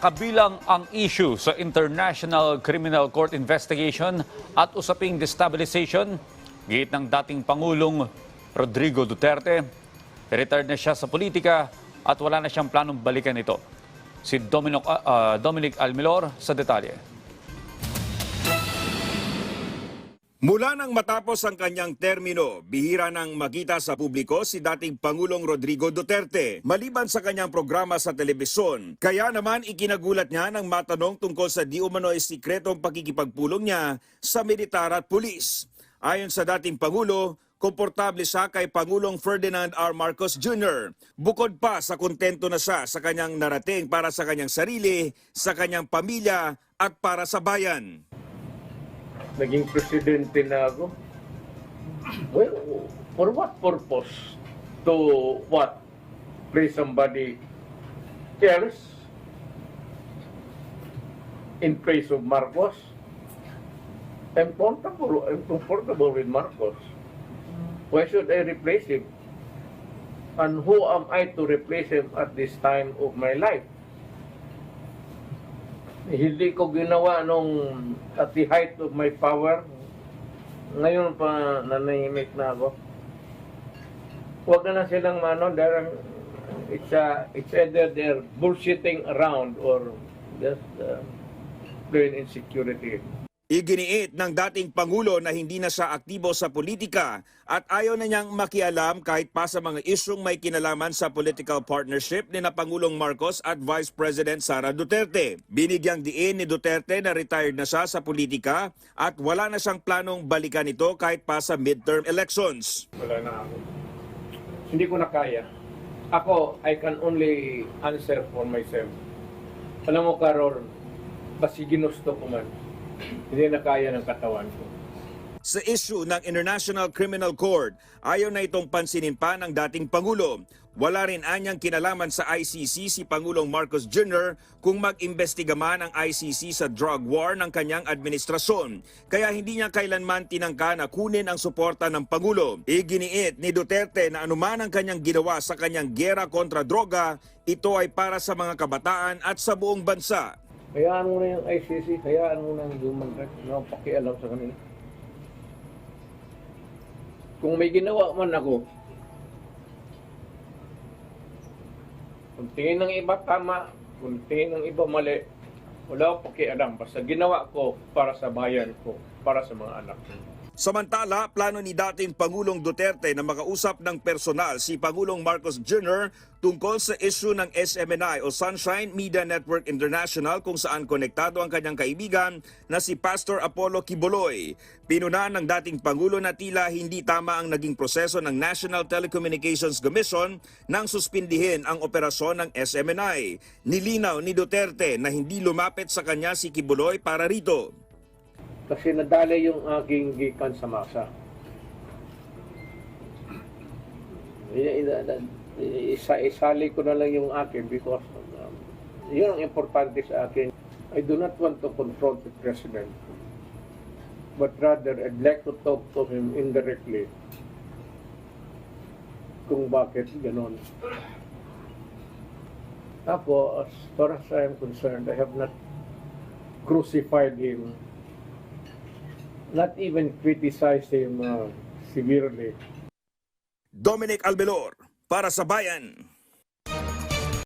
kabilang ang issue sa International Criminal Court investigation at usaping destabilization, giit ng dating Pangulong Rodrigo Duterte. Retired na siya sa politika at wala na siyang planong balikan ito. Si Dominic Almilor sa detalye. Mula nang matapos ang kanyang termino, bihira nang makita sa publiko si dating Pangulong Rodrigo Duterte maliban sa kanyang programa sa telebisyon. Kaya naman ikinagulat niya nang matanong tungkol sa di umano'y sikretong pakikipagpulong niya sa militar at pulis. Ayon sa dating Pangulo, komportable siya kay Pangulong Ferdinand R. Marcos Jr. Bukod pa sa kontento na siya sa kanyang narating para sa kanyang sarili, sa kanyang pamilya at para sa bayan. Naging presidente na ako. Well, for what purpose? To what? Play somebody else in place of Marcos? I'm comfortable with Marcos. Why should I replace him? And who am I to replace him at this time of my life? Hindi ko ginawa nung at the height of my power. Ngayon pa nanahimik na ako. Huwag na silang dahil it's either they're bullshitting around or just plain insecurity. Iginiit ng dating Pangulo na hindi na siya aktibo sa politika at ayaw na niyang makialam kahit pa sa mga isyong may kinalaman sa political partnership ni na Pangulong Marcos at Vice President Sara Duterte. Binigyang diin ni Duterte na retired na siya sa politika at wala na siyang planong balikan ito kahit pa sa midterm elections. Wala na ako. Hindi ko na kaya. Ako, I can only answer for myself. Alam mo, Carol, basi ginusto ko man. Hindi na kaya ng katawan ko. Sa issue ng International Criminal Court, ayaw na itong pansinin pa ng dating Pangulo. Wala rin anyang kinalaman sa ICC si Pangulong Marcos Jr. kung mag-imbestiga man ang ICC sa drug war ng kanyang administrasyon. Kaya hindi niya kailanman tinangka na kunin ang suporta ng Pangulo. Iginiit ni Duterte na anuman ang kanyang ginawa sa kanyang giyera kontra droga, ito ay para sa mga kabataan at sa buong bansa. Hayaan mo na yung ICC, hayaan mo na yung human rights. Wala akong pakialam sa kanila. Kung may ginawa man ako, kung tingin ng iba tama, kung tingin ng iba mali, wala akong pakialam. Basta ginawa ko para sa bayan ko, para sa mga anak ko. Samantala, plano ni dating Pangulong Duterte na makausap ng personal si Pangulong Marcos Jr. tungkol sa issue ng SMNI o Sunshine Media Network International kung saan konektado ang kanyang kaibigan na si Pastor Apollo Quiboloy. Pinunan ng dating Pangulo na tila hindi tama ang naging proseso ng National Telecommunications Commission nang suspindihin ang operasyon ng SMNI. Nilinaw ni Duterte na hindi lumapit sa kanya si Quiboloy para rito. Kasi nadali yung aking gikan sa masa. Isali ko na lang yung akin because yun ang importante sa akin. I do not want to confront the President, but rather I'd like to talk to him indirectly kung bakit ganon. Ako, as far as I am concerned, I have not crucified him, not even criticized him severely. Dominic Almilor para sa Bayan.